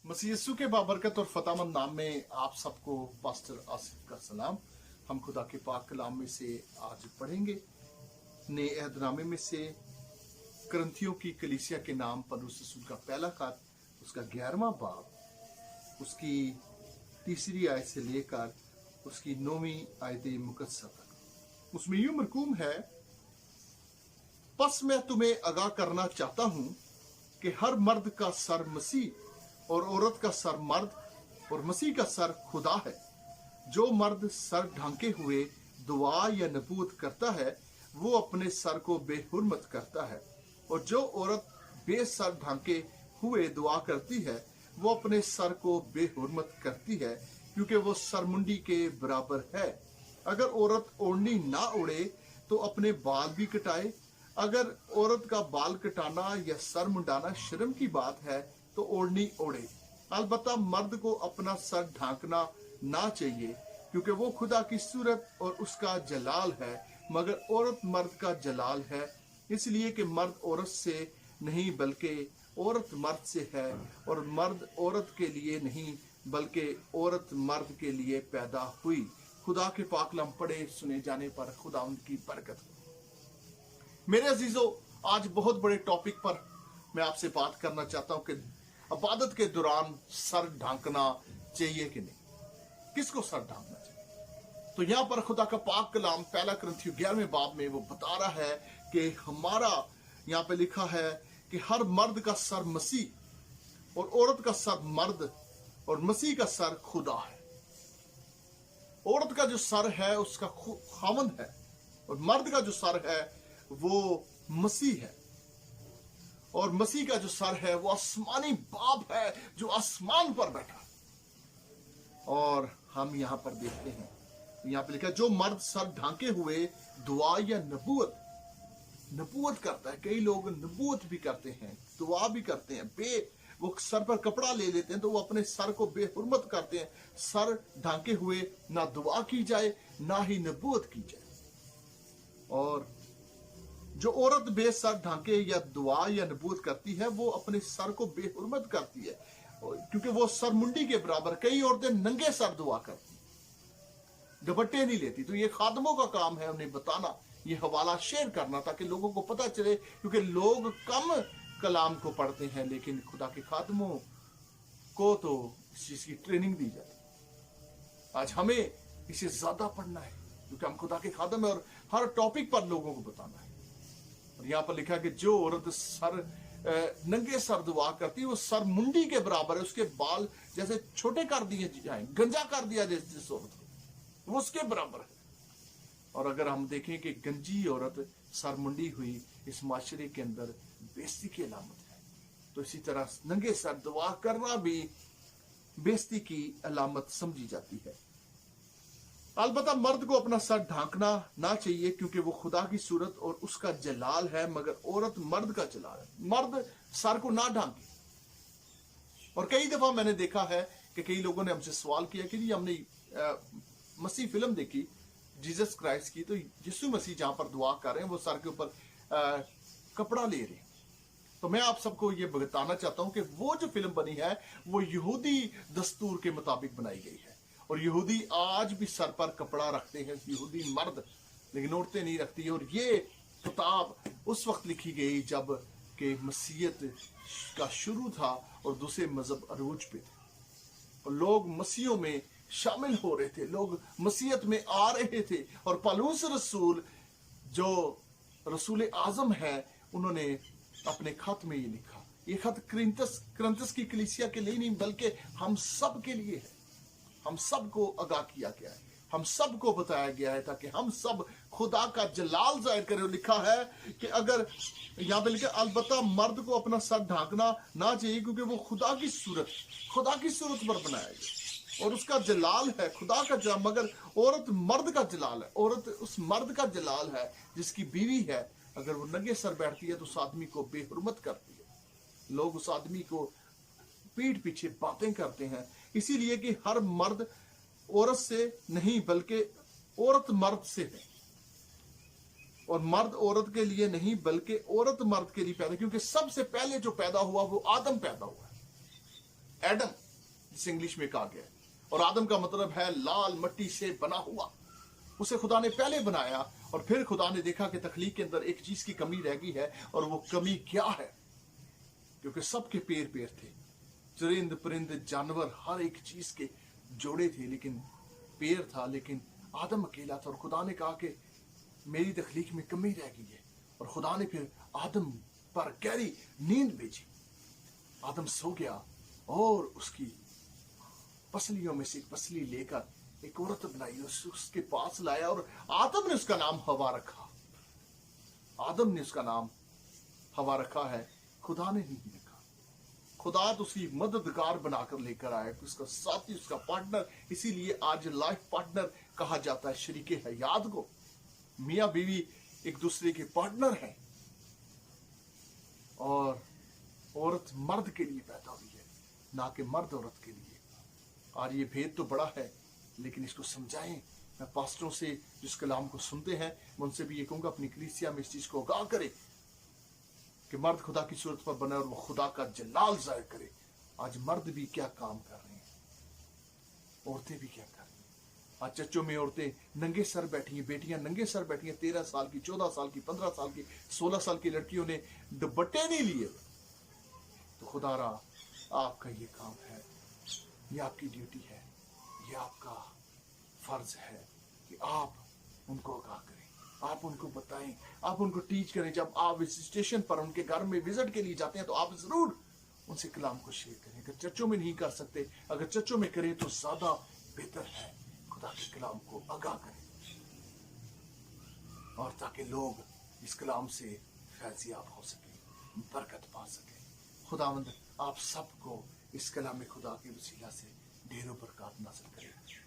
मसीह यीशु के बाबरकत और फतामंद नाम में आप सबको पास्टर आसिफ का सलाम। हम खुदा के पाक कलाम में से आज पढ़ेंगे नए अहदनामे में से करंथियों की कलीसिया के नाम पौलुस रसूल का पहला खत, उसका 11वां बाब, उसकी 3री आयत से लेकर उसकी 9वीं आयत मुकद्दसा तक। उसमें यूं मरकूम है, बस मैं तुम्हें आगाह करना चाहता हूं कि हर मर्द का सर मसीह और औरत का सर मर्द और मसीह का सर खुदा है। जो मर्द सर ढांके हुए दुआ या नबूत करता है वो अपने सर को बेहुरमत करता है, और जो औरत बेसर ढांके हुए दुआ करती है वो अपने सर को बेहुरमत करती है, क्योंकि वो सरमुंडी के बराबर है। अगर औरत ओढ़नी ना उड़े तो अपने बाल भी कटाए। अगर औरत का बाल कटाना या सर मुंडाना शर्म की बात है तो ओढ़नी ओढ़े। अलबत्ता मर्द को अपना सर ढांकना ना चाहिए, क्योंकि वो खुदा की सूरत और उसका जलाल है, मगर औरत मर्द का जलाल है, इसलिए कि मर्द औरत से नहीं बल्कि औरत मर्द से है, और मर्द औरत के लिए नहीं बल्कि औरत मर्द के लिए पैदा हुई। खुदा के पाक कलाम पढ़े सुने जाने पर खुदा उनकी बरकत हो। मेरे अजीजों, आज बहुत बड़े टॉपिक पर मैं आपसे बात करना चाहता हूं कि इबादत के दौरान सर ढांकना चाहिए कि नहीं, किसको सर ढांकना चाहिए। तो यहां पर खुदा का पाक कलाम पहला करंथियों 11वें बाब में वो बता रहा है कि हमारा यहां पे लिखा है कि हर मर्द का सर मसीह और औरत का सर मर्द और मसीह का सर खुदा है। औरत का जो सर है उसका खामंद है, और मर्द का जो सर है वो मसीह है, और मसीह का जो सर है वो आसमानी बाप है जो आसमान पर बैठा। और हम यहां पर देखते हैं, यहां पर लिखा, जो मर्द सर ढांके हुए दुआ या नबूवत करता है। कई लोग नबूवत भी करते हैं, दुआ भी करते हैं, वो सर पर कपड़ा ले लेते हैं तो वो अपने सर को बेहुरमत करते हैं। सर ढांके हुए ना दुआ की जाए ना ही नबूवत की जाए। और जो औरत बेसर ढांके या दुआ या नबूवत करती है वो अपने सर को बेहुरमत करती है, क्योंकि वो सरमुंडी के बराबर। कई औरतें नंगे सर दुआ करती, दुपट्टे नहीं लेती। तो ये खादमों का काम है उन्हें बताना, ये हवाला शेयर करना, ताकि लोगों को पता चले, क्योंकि लोग कम कलाम को पढ़ते हैं लेकिन खुदा के खादमों को तो इस चीज की ट्रेनिंग दी जाती। आज हमें इसे ज्यादा पढ़ना है, क्योंकि हम खुदा के खादम है और हर टॉपिक पर लोगों को बताना है। और यहाँ पर लिखा है कि जो औरत नंगे सर दुआ करती है वो सर मुंडी के बराबर है। उसके बाल जैसे छोटे कर दिए जाए, गंजा कर दिया जाए जिस औरत को, वो उसके बराबर है। और अगर हम देखें कि गंजी औरत सर मुंडी हुई इस माशरे के अंदर बेइज्जती की अलामत है, तो इसी तरह नंगे सर दुआ करना भी बेइज्जती की अलामत समझी जाती है। अलबत्ता मर्द को अपना सर ढांकना ना चाहिए, क्योंकि वो खुदा की सूरत और उसका जलाल है, मगर औरत मर्द का जलाल है। मर्द सर को ना ढांके। और कई दफा मैंने देखा है कि कई लोगों ने हमसे सवाल किया कि जी हमने मसीह फिल्म देखी जीसस क्राइस्ट की, तो यीशु मसीह जहां पर दुआ कर रहे हैं वो सर के ऊपर कपड़ा ले रहे हैं। तो मैं आप सबको ये बताना चाहता हूं कि वो जो फिल्म बनी है वो यहूदी दस्तूर के मुताबिक बनाई गई है, और यहूदी आज भी सर पर कपड़ा रखते हैं, यहूदी मर्द, लेकिन औरतें नहीं रखती। और ये किताब उस वक्त लिखी गई जब कि मसीहत का शुरू था और दूसरे मजहब अरूज पे थे, और लोग मसीहों में शामिल हो रहे थे, लोग मसीहत में आ रहे थे। और पौलुस रसूल जो रसूल आजम है, उन्होंने अपने खत में ये लिखा। ये खत करंथस की कलीसिया के लिए नहीं बल्कि हम सब के लिए है। हम सबको आगाह किया गया है, हम सबको बताया गया है, ताकि हम सब खुदा का जलाल जाहिर करें। लिखा है कि अगर यहाँ पे लिखा, अलबत्ता मर्द को अपना सर ढांकना ना चाहिए, क्योंकि वो खुदा की सूरत पर बनाया गया और उसका जलाल है, खुदा का जलाल। मगर औरत मर्द का जलाल है, औरत उस मर्द का जलाल है जिसकी बीवी है। अगर वो नंगे सर बैठती है तो उस आदमी को बेहुरमत करती है। लोग उस आदमी को पीठ पीछे बातें करते हैं, इसीलिए कि हर मर्द औरत से नहीं बल्कि औरत मर्द से है, और मर्द औरत के लिए नहीं बल्कि औरत मर्द के लिए पैदा, क्योंकि सबसे पहले जो पैदा हुआ वो आदम पैदा हुआ है। एडम जिसे इंग्लिश में कहा गया है, और आदम का मतलब है लाल मट्टी से बना हुआ। उसे खुदा ने पहले बनाया और फिर खुदा ने देखा कि तख्लीक के अंदर एक चीज की कमी रह गई है, और वो कमी क्या है? क्योंकि सबके पैर पैर थे, चरिंद परिंद जानवर हर एक चीज के जोड़े थे, लेकिन पैर था, लेकिन आदम अकेला था। और खुदा ने कहा कि मेरी तख्लीक में कमी रह गई है, और खुदा ने फिर आदम पर गहरी नींद भेजी। आदम सो गया और उसकी पसलियों में से एक पसली लेकर एक औरत बनाई, उसके पास लाया, और आदम ने उसका नाम हवा रखा। आदम ने उसका नाम हवा रखा है, खुदा ने नहीं रखा। खुदा तो उसकी मददगार बनाकर लेकर आया, उसका साथी, उसका पार्टनर। इसीलिए आज लाइफ पार्टनर कहा जाता है शरीके हयात को। मियाँ बीवी एक दूसरे के पार्टनर हैं, और औरत मर्द के लिए पैदा हुई है, ना कि मर्द औरत के लिए। और ये भेद तो बड़ा है, लेकिन इसको समझाएं। मैं पास्टरों से जिस कलाम को सुनते हैं, मैं उनसे भी ये कहूँगा अपनी कलीसिया में इस चीज को आगाह करें कि मर्द खुदा की सूरत पर बने और वो खुदा का जलाल जाहिर करे। आज मर्द भी क्या काम कर रहे हैं, औरतें भी क्या कर रही हैं। आज चर्चों में औरतें नंगे सर बैठी हैं, बेटियां नंगे सर बैठी हैं, 13 साल की, 14 साल की, 15 साल की, 16 साल की लड़कियों ने दुपट्टे नहीं लिए। तो खुदारा आपका ये काम है, ये आपकी ड्यूटी है, ये आपका फर्ज है कि आप उनको आगाह करें, आप उनको बताएं, आप उनको टीच करें। जब आप इस स्टेशन पर उनके घर में विजिट के लिए जाते हैं तो आप जरूर उनसे कलाम को शेयर करें। अगर चर्चों में नहीं कर सकते, अगर चर्चों में करें तो ज्यादा बेहतर है। खुदा के कलाम को आगाह करें, और ताकि लोग इस कलाम से फैज़याब हो सके, बरकत पा सके। खुदावंद आप सबको इस कलाम खुदा के वसीला से ढेरों बरकत नाज़िल करें।